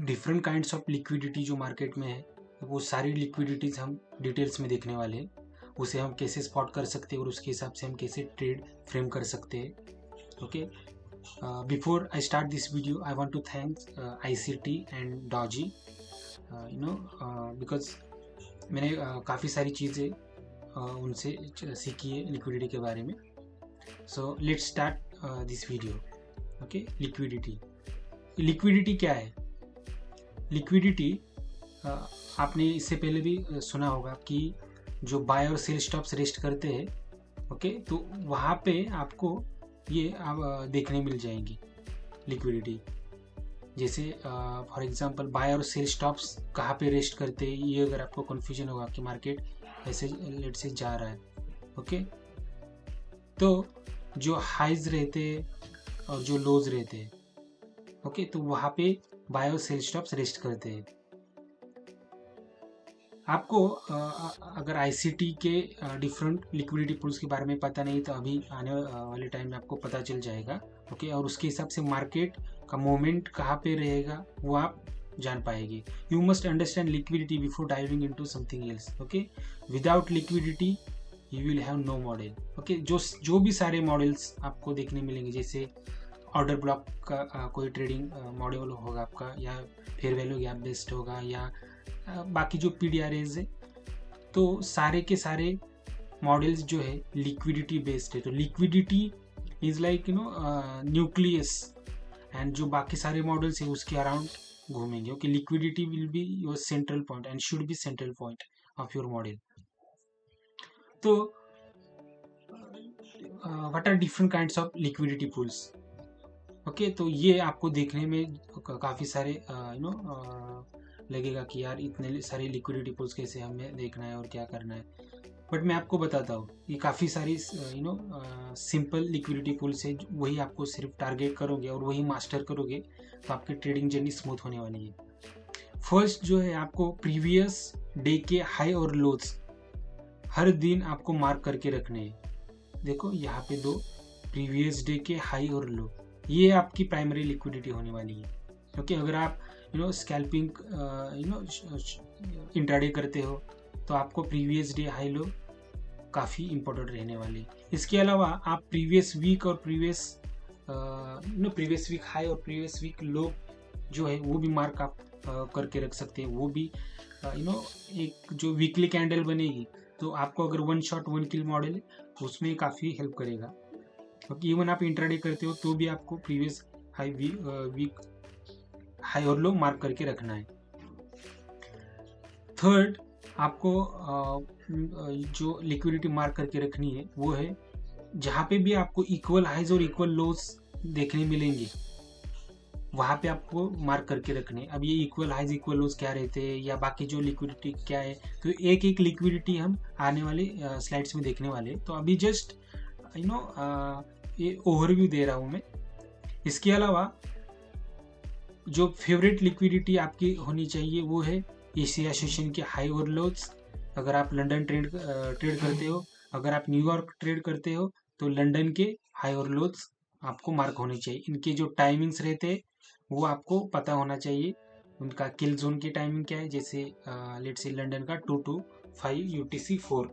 Different kinds of liquidity जो market में है, वो सारी लिक्विडिटीज हम डिटेल्स में देखने वाले हैं। उसे हम कैसे स्पॉट कर सकते हैं और उसके हिसाब से हम कैसे ट्रेड फ्रेम कर सकते हैं। Okay, before I start this video I want to thank ICT and Dodgy, because मैंने काफ़ी सारी चीज़ें उनसे सीखी है लिक्विडिटी के बारे में। So let's start this video. Okay, liquidity क्या है? लिक्विडिटी आपने इससे पहले भी सुना होगा कि जो बाय और सेल स्टॉप्स रेस्ट करते हैं, ओके, तो वहाँ पे आपको ये देखने मिल जाएंगी लिक्विडिटी। जैसे फॉर एग्जांपल बाय और सेल स्टॉप्स कहाँ पे रेस्ट करते हैं, ये अगर आपको कन्फ्यूजन होगा कि मार्केट ऐसे लेट से जा रहा है, ओके, तो जो हाइज रहते हैं और जो लोज रहते हैं, ओके, तो वहाँ पे बाय और सेल स्टॉप्स रेस्ट करते हैं। आपको अगर ICT के डिफरेंट लिक्विडिटी पूल्स के बारे में पता नहीं तो अभी आने वाले टाइम में आपको पता चल जाएगा। ओके, और उसके हिसाब से मार्केट का मोमेंट कहाँ पे रहेगा वो आप जान पाएंगे। You must understand liquidity before diving into something else. Okay, without liquidity you will have no model. Okay, जो भी सारे मॉडल्स आपको देखने मिलेंगे, जैसे ऑर्डर ब्लॉक का कोई ट्रेडिंग मॉडल होगा आपका, या फेयर वैल्यू गैप बेस्ड होगा, या बाकी जो PDRAs है, तो सारे के सारे मॉडल्स जो है लिक्विडिटी बेस्ड है। तो liquidity is like nucleus, and जो बाकी सारे मॉडल्स है उसके अराउंड घूमेंगे। Okay, liquidity will be your central point and should be central point of your model. तो what are different kinds of liquidity pools? Okay, तो ये आपको देखने में काफ़ी सारे लगेगा कि यार इतने सारे लिक्विडिटी पूल्स कैसे हमें देखना है और क्या करना है। बट मैं आपको बताता हूँ, ये काफ़ी सारी सिंपल लिक्विडिटी पूल्स है। वही आपको सिर्फ टारगेट करोगे और वही मास्टर करोगे तो आपकी ट्रेडिंग जर्नी स्मूथ होने वाली है। फर्स्ट जो है, आपको प्रीवियस डे के हाई और लोज हर दिन आपको मार्क करके रखने हैं। देखो यहाँ पे दो प्रीवियस डे के हाई और लो, ये आपकी प्राइमरी लिक्विडिटी होने वाली है। क्योंकि अगर आप स्कैल्पिंग इंट्राडे करते हो तो आपको प्रीवियस डे हाई लो काफ़ी इंपॉर्टेंट रहने वाली। इसके अलावा आप प्रीवियस वीक और प्रीवियस वीक हाई और प्रीवियस वीक लो जो है वो भी मार्क आप करके रख सकते हैं। वो भी एक जो वीकली कैंडल बनेगी, तो आपको अगर वन शॉट वन किल मॉडल है उसमें काफ़ी हेल्प करेगा। क्योंकि इवन आप इंट्राडे करते हो तो भी आपको प्रीवियस हाई वीक हाई और लो मार्क करके रखना है। थर्ड, आपको जो लिक्विडिटी मार्क करके रखनी है वो है जहाँ पे भी आपको इक्वल हाइज और इक्वल लोज देखने मिलेंगे वहाँ पे आपको मार्क करके रखने। अब ये इक्वल हाइज इक्वल लोज क्या रहते हैं या बाकी जो लिक्विडिटी क्या है, तो एक एक लिक्विडिटी हम आने वाले स्लाइड्स में देखने वाले। तो अभी जस्ट ये ओवरव्यू दे रहा हूँ मैं। इसके अलावा जो फेवरेट लिक्विडिटी आपकी होनी चाहिए वो है एशिया सेशन के हाई और लोज। अगर आप लंदन ट्रेड करते हो, अगर आप न्यूयॉर्क ट्रेड करते हो, तो लंदन के हाई और लोज आपको मार्क होने चाहिए। इनके जो टाइमिंग्स रहते हैं वो आपको पता होना चाहिए। उनका किल जोन की टाइमिंग क्या है, जैसे लेट्स से लंदन का 2 to 5 UTC4।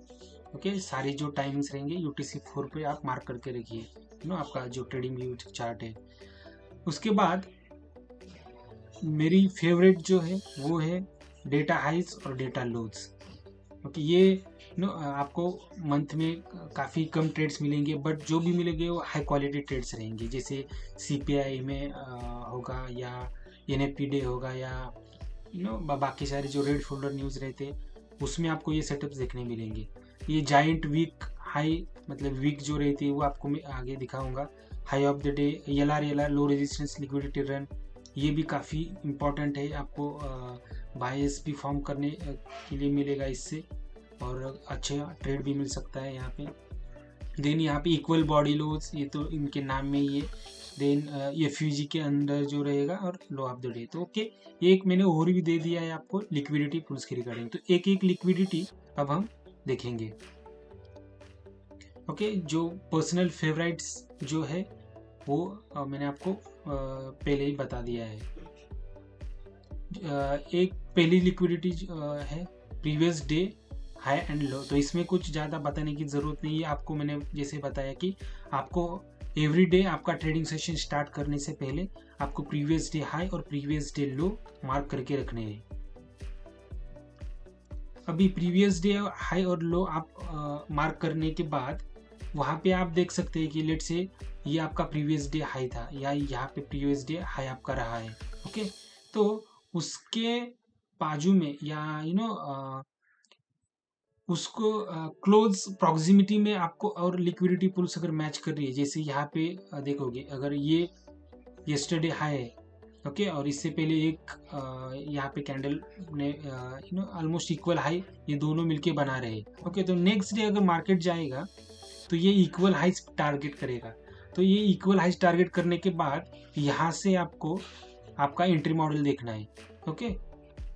ओके, सारी जो टाइमिंग्स रहेंगे UTC4 पे आप मार्क करके रखिए, आपका जो ट्रेडिंग व्यू चार्ट है। उसके बाद मेरी फेवरेट जो है वो है डेटा हाइज और डेटा लोज। ओके, ये आपको मंथ में काफ़ी कम ट्रेड्स मिलेंगे, बट जो भी मिलेंगे वो हाई क्वालिटी ट्रेड्स रहेंगे। जैसे CPI में होगा, या NFP डे होगा, या बाकी सारे जो रेड फोल्डर न्यूज़ रहते उसमें आपको ये सेटअप्स देखने मिलेंगे। ये जाइंट वीक हाई, मतलब वीक जो रहती है वो आपको मैं आगे दिखाऊंगा। High of the day, LR low resistance liquidity run, ये भी काफ़ी इम्पॉर्टेंट है। आपको बायस भी फॉर्म करने के लिए मिलेगा इससे, और अच्छा ट्रेड भी मिल सकता है यहाँ पे। देन यहाँ पे इक्वल बॉडी लोज, ये तो इनके नाम में ही है। देन FUG के अंदर जो रहेगा, और लो ऑफ द डे। तो ओके, एक मैंने और भी दे दिया है आपको लिक्विडिटी पूल्स की रिगार्डिंग। तो एक एक लिक्विडिटी अब हम देखेंगे। ओके, जो पर्सनल फेवरेट्स जो है वो मैंने आपको पहले ही बता दिया है। एक पहली लिक्विडिटी है previous day high and low, तो इसमें कुछ ज़्यादा बताने की ज़रूरत नहीं है। आपको मैंने जैसे बताया कि आपको एवरी डे आपका ट्रेडिंग सेशन स्टार्ट करने से पहले आपको प्रीवियस डे हाई और प्रीवियस डे लो मार्क करके रखने हैं। अभी प्रीवियस डे हाई और लो आप मार्क करने के बाद वहाँ पे आप देख सकते हैं कि लेट से ये आपका प्रीवियस डे हाई था या यहाँ पे प्रीवियस डे हाई आपका रहा है। ओके, तो उसके बाजू में या उसको क्लोज प्रॉक्सिमिटी में आपको और लिक्विडिटी पुल्स अगर मैच कर रही है, जैसे यहाँ पे देखोगे अगर ये येस्टरडे हाई है, ओके, और इससे पहले एक यहाँ पे कैंडल ने ऑलमोस्ट इक्वल हाई ये दोनों मिलके बना रहे। ओके, तो नेक्स्ट डे अगर मार्केट जाएगा तो ये इक्वल हाइज टारगेट करेगा। तो ये इक्वल हाइज टारगेट करने के बाद यहाँ से आपको आपका एंट्री मॉडल देखना है। ओके,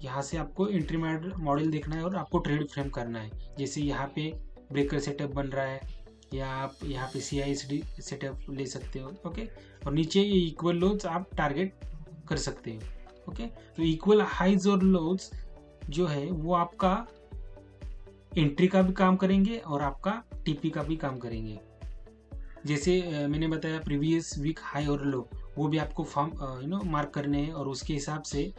यहाँ से आपको एंट्री मॉडल देखना है और आपको ट्रेड फ्रेम करना है। जैसे यहाँ पे ब्रेकर सेटअप बन रहा है या आप यहाँ पे CISD सेटअप ले सकते हो। ओके, और नीचे ये इक्वल लोज आप टारगेट कर सकते हो। ओके, तो इक्वल हाइज और लोज जो है वो आपका एंट्री का भी काम करेंगे और आपका TP का भी काम करेंगे। जैसे मैंने बताया प्रीवियस वीक हाई और लो वो भी आपको फॉर्म मार्क करने हैं और उसके हिसाब से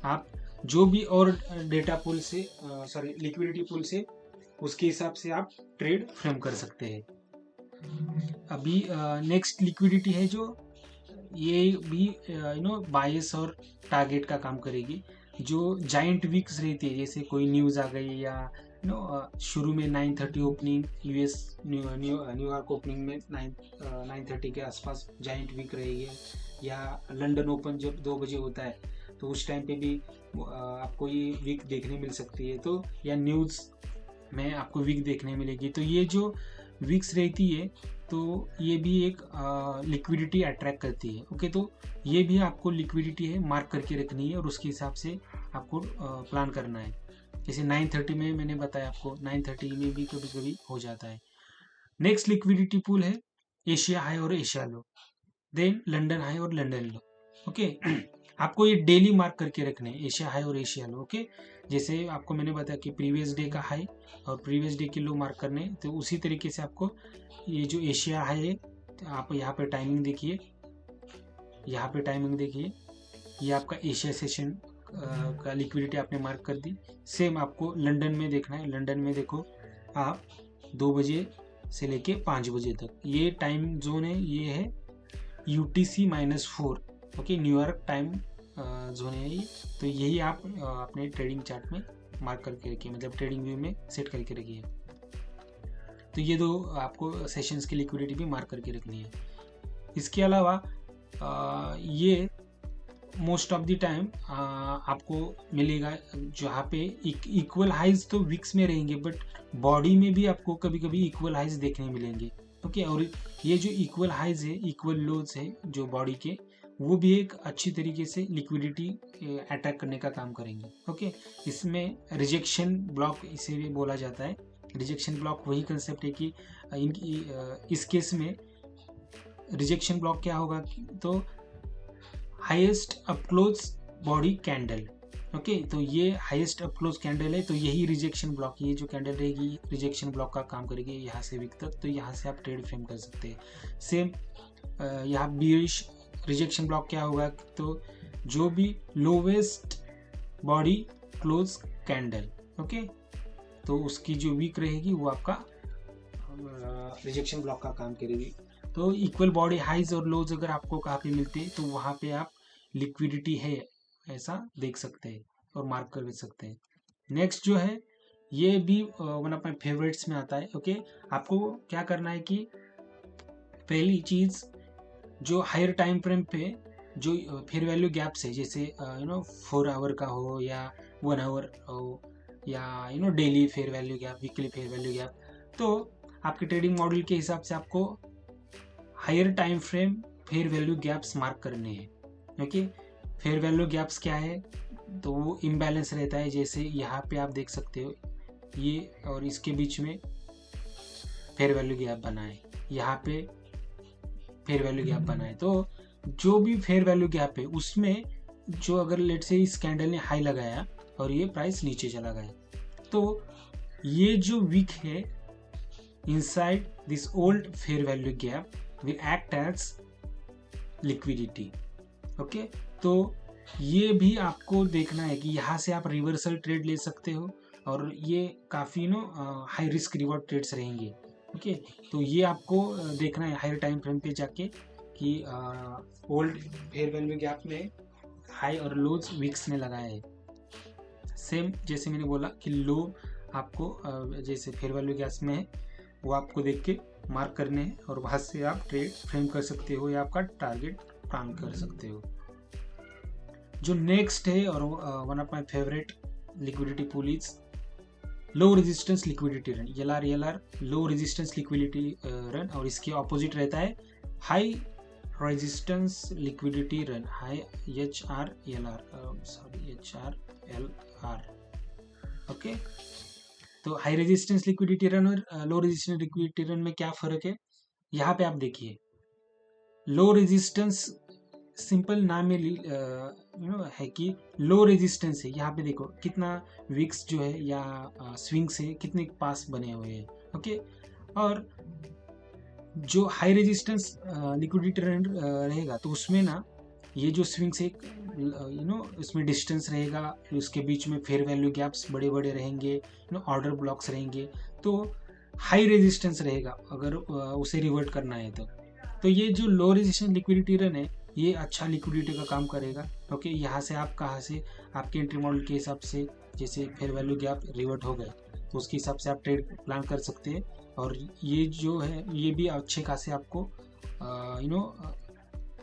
आप जो भी और डेटा पुल से लिक्विडिटी पुल से उसके हिसाब से आप ट्रेड फ्रेम कर सकते हैं। अभी नेक्स्ट लिक्विडिटी है जो ये भी बायस और टारगेट का काम करेगी। जो जाइंट वीक्स रहती है, जैसे कोई न्यूज़ आ गई या शुरू में 9:30 ओपनिंग US न्यूयॉर्क ओपनिंग में 9:30 के आसपास जाइंट वीक रहेगी, या लंदन ओपन जब 2 बजे होता है तो उस टाइम पे भी आपको ये वीक देखने मिल सकती है। तो या न्यूज़ में आपको वीक देखने मिलेगी। तो ये जो वीक्स रहती है तो ये भी एक लिक्विडिटी अट्रैक्ट करती है। ओके, तो ये भी आपको लिक्विडिटी है मार्क करके रखनी है और उसके हिसाब से आपको प्लान करना है। जैसे 9:30 में मैंने बताया आपको, 9:30 में भी कभी कभी हो जाता है। नेक्स्ट लिक्विडिटी पूल है एशिया हाई और एशिया लो, देन लंदन हाई और लंदन लो। ओके, आपको ये डेली मार्क करके रखने हैं एशिया हाई और एशिया लो। ओके, जैसे आपको मैंने बताया कि प्रीवियस डे का हाई और प्रीवियस डे के लो मार्क करने, तो उसी तरीके से आपको ये जो एशिया हाई है आप यहाँ पे टाइमिंग देखिए, यहाँ पे टाइमिंग देखिए, ये आपका एशिया सेशन का लिक्विडिटी आपने मार्क कर दी। सेम आपको लंदन में देखना है। लंदन में देखो आप 2 बजे से लेके 5 बजे तक ये टाइम जोन है, ये है UTC-4। Okay, New York time zone है ये। तो यही आप अपने ट्रेडिंग चार्ट में मार्क करके रखिए, मतलब ट्रेडिंग व्यू में सेट करके रखिए। तो ये दो आपको सेशंस की लिक्विडिटी भी मार्क करके रखनी है। इसके अलावा ये मोस्ट ऑफ द टाइम आपको मिलेगा जहाँ पे इक्वल हाइज तो वीक्स में रहेंगे, बट बॉडी में भी आपको कभी कभी इक्वल हाइज देखने मिलेंगे। ओके, और ये जो इक्वल हाइज है, इक्वल लोज है जो बॉडी के, वो भी एक अच्छी तरीके से लिक्विडिटी अटैक करने का काम करेंगे। ओके, इसमें रिजेक्शन ब्लॉक इसे भी बोला जाता है। रिजेक्शन ब्लॉक वही कंसेप्ट है कि इस केस में रिजेक्शन ब्लॉक क्या होगा, तो हाईएस्ट अपक्लोज बॉडी कैंडल। ओके, तो ये हाईएस्ट अपक्लोज कैंडल है, तो यही रिजेक्शन ब्लॉक, ये जो कैंडल रहेगी रिजेक्शन ब्लॉक का काम करेगी यहाँ से वीक तक। तो यहाँ से आप ट्रेड फ्रेम कर सकते हैं। सेम यहाँ बीरिश रिजेक्शन ब्लॉक क्या होगा, तो जो भी lowest body close candle, okay, तो उसकी जो वीक रहेगी वो आपका रिजेक्शन ब्लॉक का काम करेगी। तो इक्वल बॉडी हाइज और लोज अगर आपको कहाँ पे मिलते हैं तो वहाँ पे आप लिक्विडिटी है ऐसा देख सकते हैं और मार्क कर सकते हैं। नेक्स्ट जो है ये भी वन ऑफ माई फेवरेट्स में आता है। ओके, आपको क्या करना है कि पहली चीज़ जो हायर टाइम फ्रेम पे जो फेयर वैल्यू गैप्स है, जैसे 4 आवर का हो या 1 आवर हो या daily fair value gap, weekly fair value gap, तो आपके ट्रेडिंग मॉडल के हिसाब से आपको higher time frame fair value gaps mark करने हैं। ओके, फेयर वैल्यू गैप्स क्या है, तो वो इम्बैलेंस रहता है। जैसे यहाँ पे आप देख सकते हो ये और इसके बीच में फेयर वैल्यू गैप बना है, यहाँ पे फेयर वैल्यू गैप बना है। तो जो भी फेयर वैल्यू गैप है उसमें जो अगर लेट से इस कैंडल ने हाई लगाया और ये प्राइस नीचे चला गया, तो ये जो वीक है inside this old fair value gap will act as liquidity. Okay, तो ये भी आपको देखना है कि यहाँ से आप रिवर्सल ट्रेड ले सकते हो और ये काफ़ी हाई रिस्क रिवॉर्ड ट्रेड्स रहेंगे। ओके, तो ये आपको देखना है हायर टाइम फ्रेम पे जाके कि ओल्ड फेयर वैल्यू गैप में हाई और लोज वीक्स ने लगाया है। सेम जैसे मैंने बोला कि लो आपको जैसे फेयर वैल्यू गैप में है वो आपको देख के मार्क करने हैं और वहाँ से आप ट्रेड फ्रेम कर सकते हो या आपका टारगेट प्लान कर सकते हो। जो नेक्स्ट है और one of my favourite liquidity pool is low resistance liquidity run, LR low resistance liquidity run, और इसके ऑपोजिट रहता है high resistance liquidity run, high HRLR, sorry HRLR। Okay, तो हाई रेजिस्टेंस लिक्विडिटी रन और low resistance liquidity run में क्या फर्क है? यहाँ पे आप देखिए, लो रेजिस्टेंस सिंपल नाम में है कि लो रेजिस्टेंस है। यहाँ पे देखो कितना वीक्स जो है या स्विंग्स है कितने पास बने हुए हैं। ओके, और जो हाई रेजिस्टेंस लिक्विडिटी रन रहेगा तो उसमें ना ये जो स्विंग्स है इसमें डिस्टेंस रहेगा, उसके बीच में फेयर वैल्यू गैप्स बड़े बड़े रहेंगे, ऑर्डर ब्लॉक्स रहेंगे, तो हाई रेजिस्टेंस रहेगा अगर उसे रिवर्ट करना है तो ये जो लो रेजिस्टेंस लिक्विडिटी रन है ये अच्छा लिक्विडिटी का काम करेगा। ओके, यहाँ से आप कहाँ से आपके एंट्री मॉडल के हिसाब से जैसे फेयर वैल्यू गैप रिवर्ट हो गए तो उसके हिसाब से आप ट्रेड प्लान कर सकते हैं। और ये जो है ये भी अच्छे खासे आपको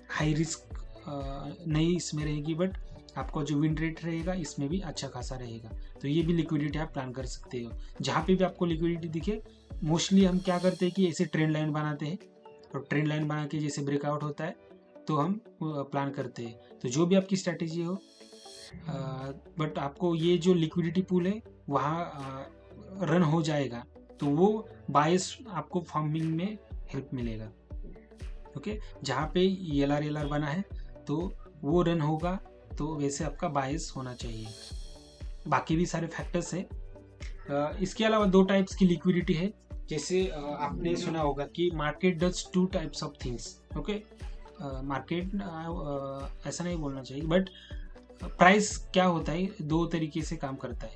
हाई रिस्क नहीं इसमें रहेगी, बट आपका जो विन रेट रहेगा इसमें भी अच्छा खासा रहेगा। तो ये भी लिक्विडिटी आप प्लान कर सकते हो। जहाँ पे भी आपको लिक्विडिटी दिखे, मोस्टली हम क्या करते हैं कि ऐसे ट्रेंड लाइन बनाते हैं और ट्रेंड लाइन बना के जैसे ब्रेकआउट होता है तो हम प्लान करते हैं। तो जो भी आपकी स्ट्रैटेजी हो, बट आपको ये जो लिक्विडिटी पूल है वहाँ रन हो जाएगा तो वो बायस आपको फॉर्मिंग में हेल्प मिलेगा। ओके, जहाँ पे LR बना है तो वो रन होगा, तो वैसे आपका बायस होना चाहिए। बाकी भी सारे फैक्टर्स है। इसके अलावा दो टाइप्स की लिक्विडिटी है। जैसे आपने सुना होगा कि market does two types of things. Okay, market ऐसा नहीं बोलना चाहिए, बट प्राइस क्या होता है दो तरीके से काम करता है।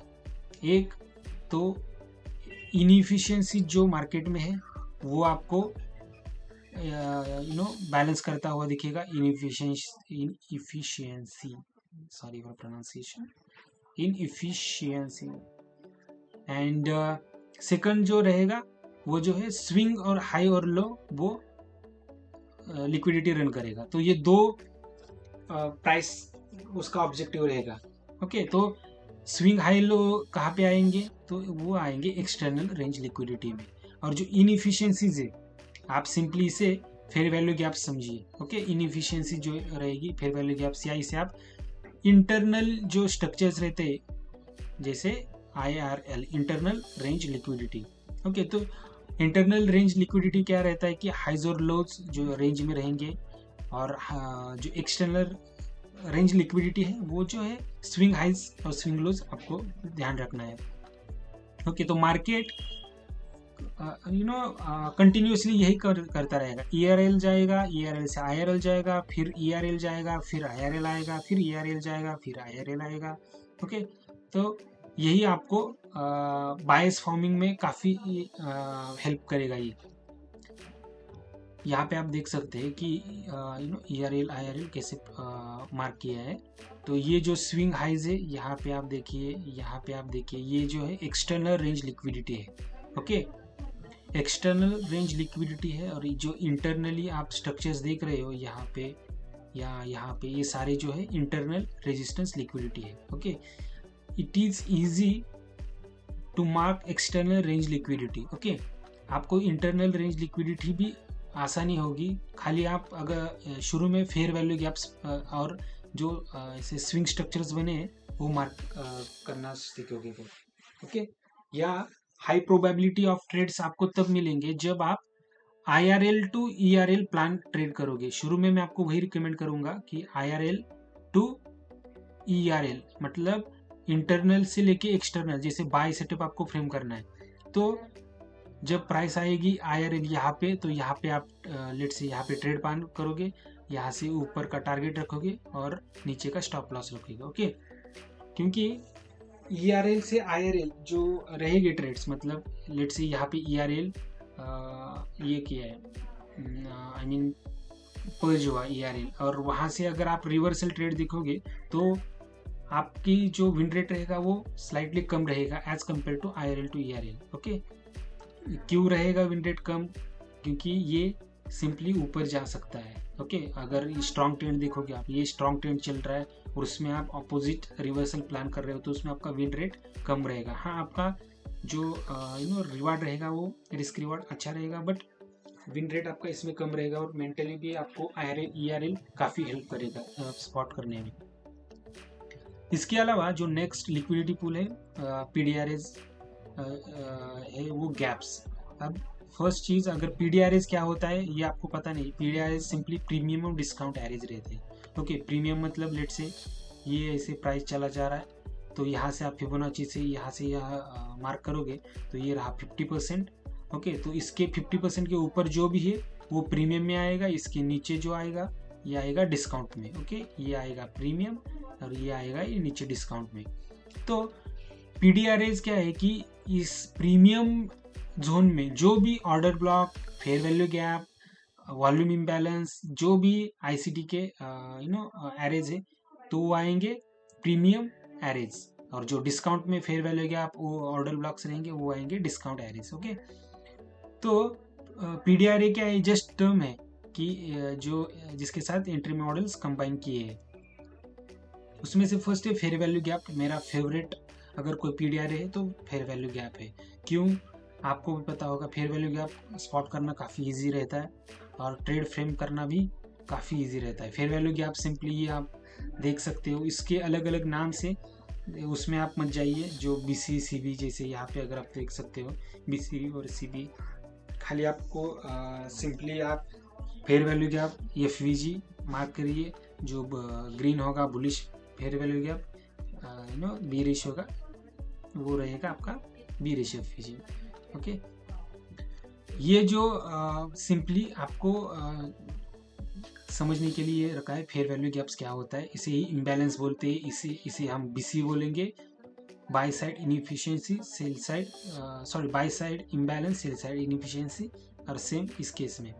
एक तो इनएफिशिएंसी जो मार्केट में है वो आपको बैलेंस करता हुआ दिखेगा। Inefficiency, sorry for pronunciation, inefficiency. And second जो रहेगा वो जो है स्विंग और हाई और लो वो लिक्विडिटी रन करेगा। तो ये दो प्राइस उसका ऑब्जेक्टिव रहेगा। ओके, तो स्विंग हाई लो कहाँ पे आएंगे? तो वो आएंगे एक्सटर्नल रेंज लिक्विडिटी में। और जो इनएफिशिएंसीज है आप सिंपली इसे फेयर वैल्यू गैप समझिए। ओके, इनएफिशिएंसी जो रहेगी फेयर वैल्यू गैप्स, या इसे आप इंटरनल जो स्ट्रक्चर्स रहते हैं जैसे IRL, internal range liquidity. Okay, तो इंटरनल रेंज लिक्विडिटी क्या रहता है कि हाइज और लोज जो रेंज में रहेंगे, और जो एक्सटर्नल रेंज लिक्विडिटी है वो जो है स्विंग हाइज और स्विंग लोज आपको ध्यान रखना है। ओके, तो मार्केट कंटिन्यूसली यही करता रहेगा। ERL जाएगा, ERL से IRL जाएगा, फिर ERL जाएगा, फिर IRL आएगा, फिर ERL जाएगा, फिर IRL आएगा। ओके, तो यही आपको बायस फॉर्मिंग में काफ़ी हेल्प करेगा। ये यहाँ पे आप देख सकते हैं कि ERL IRL कैसे मार्क किया है। तो ये जो स्विंग हाइज है यहाँ पे आप देखिए, यहाँ पे आप देखिए, ये जो है एक्सटर्नल रेंज लिक्विडिटी है। ओके, एक्सटर्नल रेंज लिक्विडिटी है। और जो इंटरनली आप स्ट्रक्चर्स देख रहे हो यहाँ पे या यहाँ पे, ये सारे जो है इंटरनल रेजिस्टेंस लिक्विडिटी है। Okay, it is easy to mark external range liquidity. Okay, आपको इंटरनल रेंज लिक्विडिटी भी आसानी होगी, खाली आप अगर शुरू में फेयर वैल्यू गैप्स और जो ऐसे स्विंग स्ट्रक्चर्स बने हैं वो मार्क करना सीखोगे। ओके, या हाई प्रोबेबिलिटी ऑफ ट्रेड्स आपको तब मिलेंगे जब आप IRL to ERL plan trade करोगे। शुरू में मैं आपको वही रिकमेंड करूंगा कि IRL टू ERL मतलब इंटरनल से लेके एक्सटर्नल, जैसे बाय सेटअप आपको फ्रेम करना है तो जब प्राइस आएगी IRL यहाँ पे, तो यहाँ पे आप लेट से यहाँ पे ट्रेड पान करोगे, यहाँ से ऊपर का टारगेट रखोगे और नीचे का स्टॉप लॉस रखोगे। ओके, क्योंकि ERL से IRL जो रहेगी ट्रेड्स, मतलब लेट से यहाँ पे ERL ये किया है, आई मीन पर्ज हुआ ERL, और वहाँ से अगर आप रिवर्सल ट्रेड देखोगे तो आपकी जो विन रेट रहेगा वो स्लाइटली कम रहेगा as compare to IRL to ERL। Okay, क्यों रहेगा विन रेट कम? क्योंकि ये सिंपली ऊपर जा सकता है। ओके, अगर स्ट्रॉन्ग ट्रेंड देखोगे आप, ये स्ट्रॉन्ग ट्रेंड चल रहा है और उसमें आप अपोजिट रिवर्सल प्लान कर रहे हो तो उसमें आपका विन रेट कम रहेगा। हाँ, आपका जो रिवार्ड रहेगा वो रिस्क रिवार्ड अच्छा रहेगा, बट विन रेट आपका इसमें कम रहेगा और मेंटली भी आपको ERL काफ़ी हेल्प करेगा स्पॉट करने में। इसके अलावा जो नेक्स्ट लिक्विडिटी पूल है PDRS है, वो गैप्स। अब फर्स्ट चीज़, अगर PDRS क्या होता है ये आपको पता नहीं। PDRS सिंपली प्रीमियम और डिस्काउंट एवरेज रहते हैं। ओके, प्रीमियम मतलब लेट से ये ऐसे प्राइस चला जा रहा है तो यहाँ से आप फिबोनाची से यहाँ से यहाँ मार्क करोगे तो ये रहा 50%। ओके, तो इसके 50% के ऊपर जो भी है वो प्रीमियम में आएगा, इसके नीचे जो आएगा ये आएगा डिस्काउंट में। ओके, ये आएगा प्रीमियम और ये आएगा ये नीचे डिस्काउंट में। तो PDRS क्या है कि इस प्रीमियम जोन में जो भी order block, fair value gap, volume imbalance, जो भी ICT के एरेज है तो वो आएंगे प्रीमियम एरेज, और जो डिस्काउंट में फेयर वैल्यू गैप वो ऑर्डर ब्लॉक्स रहेंगे वो आएंगे डिस्काउंट एरेज। ओके, तो PDRA क्या है? जस्ट टर्म है कि जो जिसके साथ एंट्री मॉडल्स कंबाइन किए हैं। उसमें से फर्स्ट है फेयर वैल्यू गैप। मेरा फेवरेट अगर कोई PDRA है तो फेयर वैल्यू गैप है। क्यों? आपको भी पता होगा, फेयर वैल्यू गैप स्पॉट करना काफ़ी इजी रहता है और ट्रेड फ्रेम करना भी काफ़ी इजी रहता है। फेयर वैल्यू गैप सिंपली ये आप देख सकते हो, इसके अलग अलग नाम से, उसमें आप मत जाइए। जो BC CB, जैसे यहाँ पे अगर आप देख सकते हो BC और CB, खाली आपको सिंपली आप fair value gap FVG mark करिए। जो ग्रीन होगा bullish fair value gap, bearish होगा वो रहेगा आपका बीरिश FVG। ओके, ये जो सिंपली आपको समझने के लिए रखा है फेयर वैल्यू गैप्स क्या होता है। इसे ही इम्बैलेंस बोलते हैं, इसे हम BC बोलेंगे, by side inefficiency, sell side sorry by side imbalance, sell side inefficiency, और सेम इस केस में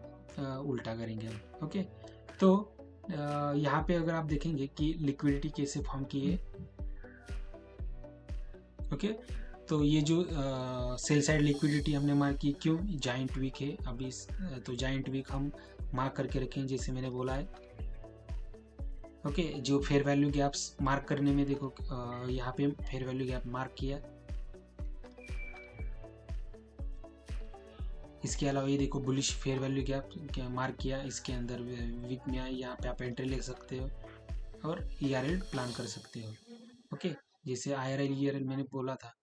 उल्टा करेंगे हम। ओके, तो यहाँ पे अगर आप देखेंगे कि लिक्विडिटी कैसे फॉर्म की है। ओके, तो ये जो सेल साइड लिक्विडिटी हमने मार्क की, क्यों? जाइंट वीक है अभी, तो जाइंट वीक हम मार्क करके रखें जैसे मैंने बोला है। ओके, जो फेयर वैल्यू गैप्स मार्क करने में देखो, यहाँ पे फेयर वैल्यू गैप मार्क किया। इसके अलावा ये देखो bullish fair value gap mark किया, इसके अंदर वीक में आई, यहाँ पे आप एंट्री ले सकते हो और ERL प्लान कर सकते हो। ओके, जैसे IRL ERL मैंने बोला था,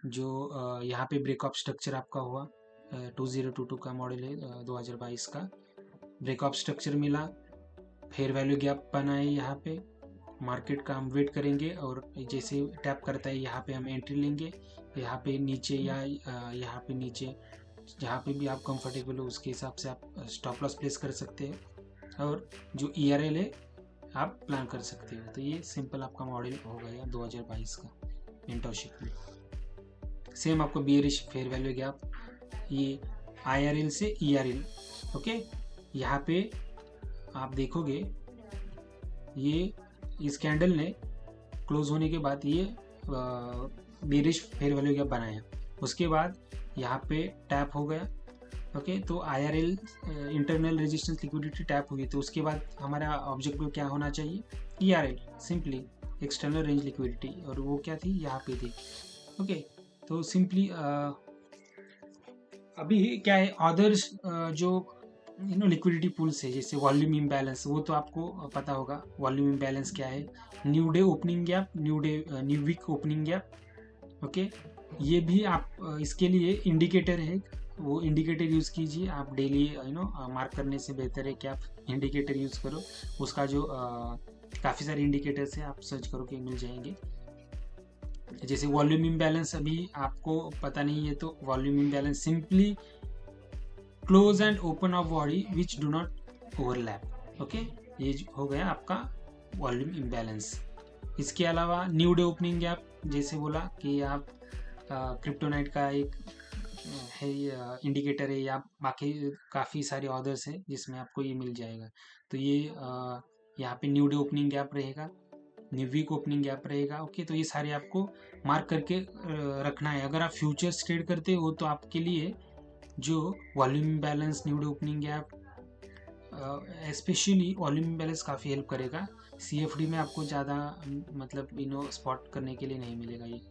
जो यहाँ पे ब्रेकअप स्ट्रक्चर आपका हुआ 2022 का मॉडल है, 2022 का ब्रेकअप स्ट्रक्चर मिला, फेयर वैल्यू गैप बनाए, यहाँ पे मार्केट का हम वेट करेंगे और जैसे टैप करता है यहाँ पे हम एंट्री लेंगे। यहाँ पे नीचे या यहाँ पे नीचे जहाँ पे भी आप कंफर्टेबल हो उसके हिसाब से आप स्टॉप लॉस प्लेस कर सकते हो और जो ERL है आप प्लान कर सकते हो। तो ये सिंपल आपका मॉडल हो गया 2022 का इंटोशिप में। सेम आपको बियरिश फेयर वैल्यू गैप, ये IRL से ERL। ओके, यहाँ पे आप देखोगे ये इस कैंडल ने क्लोज होने के बाद ये बियरिश फेयर वैल्यू गैप बनाया, उसके बाद यहाँ पे टैप हो गया। ओके, तो IRL internal resistance liquidity tap हुई, तो उसके बाद हमारा ऑब्जेक्टिव क्या होना चाहिए? ERL simply external range liquidity, और वो क्या थी? यहाँ पे थी। ओके, तो सिंपली अभी क्या है, अदर्स जो लिक्विडिटी पूल्स है जैसे वॉल्यूम इम्बैलेंस, वो तो आपको पता होगा वॉल्यूम इम्बैलेंस क्या है। New day opening gap, new week opening gap. Okay, ये भी आप इसके लिए इंडिकेटर है, वो इंडिकेटर यूज़ कीजिए आप डेली मार्क करने से बेहतर है कि आप इंडिकेटर यूज़ करो। उसका जो काफ़ी सारे इंडिकेटर्स है, आप सर्च करो कि मिल जाएंगे। जैसे वॉल्यूम इम्बैलेंस अभी आपको पता नहीं है तो volume imbalance simply close and open of body which do not overlap. Okay, ये हो गया आपका वॉल्यूम इम्बैलेंस। इसके अलावा न्यू डे ओपनिंग गैप, जैसे बोला कि आप क्रिप्टोनाइट का एक है इंडिकेटर है, या बाकी काफ़ी सारे ऑर्डर्स हैं जिसमें आपको ये मिल जाएगा। तो ये यहाँ पे न्यू डे ओपनिंग गैप रहेगा, न्यू वीक ओपनिंग गैप रहेगा। ओके, तो ये सारे आपको मार्क करके रखना है। अगर आप फ्यूचर्स ट्रेड करते हो तो आपके लिए जो volume balance, new day opening gap, specially volume balance काफ़ी हेल्प करेगा। CFD में आपको ज़्यादा मतलब स्पॉट करने के लिए नहीं मिलेगा ये।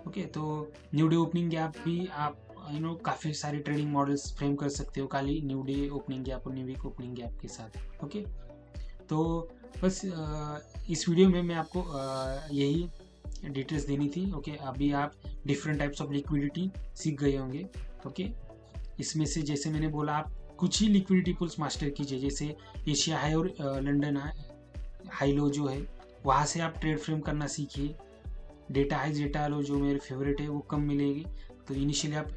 ओके, तो न्यू डे ओपनिंग गैप भी आप काफ़ी सारे ट्रेडिंग मॉडल्स फ्रेम कर सकते हो खाली न्यू डे ओपनिंग गैप और न्यू वीक ओपनिंग गैप के साथ। ओके, तो बस इस वीडियो में मैं आपको यही डिटेल्स देनी थी। ओके, अभी आप डिफरेंट टाइप्स ऑफ लिक्विडिटी सीख गए होंगे। ओके, इसमें से जैसे मैंने बोला आप कुछ ही लिक्विडिटी पुल्स मास्टर कीजिए, जैसे एशिया हाई और लंदन हाई लो जो है वहाँ से आप ट्रेड फ्रेम करना सीखिए। डेटा हाई डेटा लो जो मेरे फेवरेट है वो कम मिलेगी, तो इनिशियली आप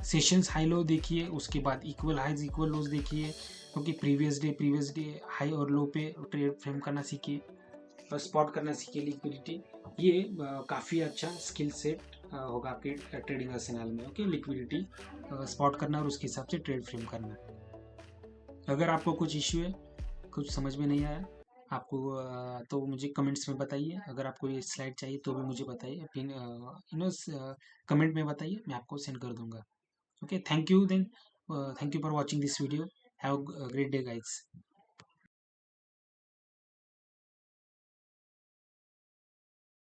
सेशंस हाई लो देखिए, उसके बाद इक्वल हाइज इक्वल लोज देखिए। क्योंकि प्रीवियस डे हाई और लो पे ट्रेड फ्रेम करना सीखिए और स्पॉट करना सीखिए लिक्विडिटी। ये काफ़ी अच्छा स्किल सेट होगा आपके ट्रेडिंग आर्सेनल में। ओके, लिक्विडिटी स्पॉट करना और उसके हिसाब से ट्रेड फ्रेम करना। अगर आपको कुछ इश्यू है, कुछ समझ में नहीं आया आपको, तो मुझे कमेंट्स में बताइए। अगर आपको ये स्लाइड चाहिए तो भी मुझे बताइए, फिर कमेंट में बताइए, मैं आपको सेंड कर दूंगा। Okay, thank you then, thank you for watching this video. Have a great day guys.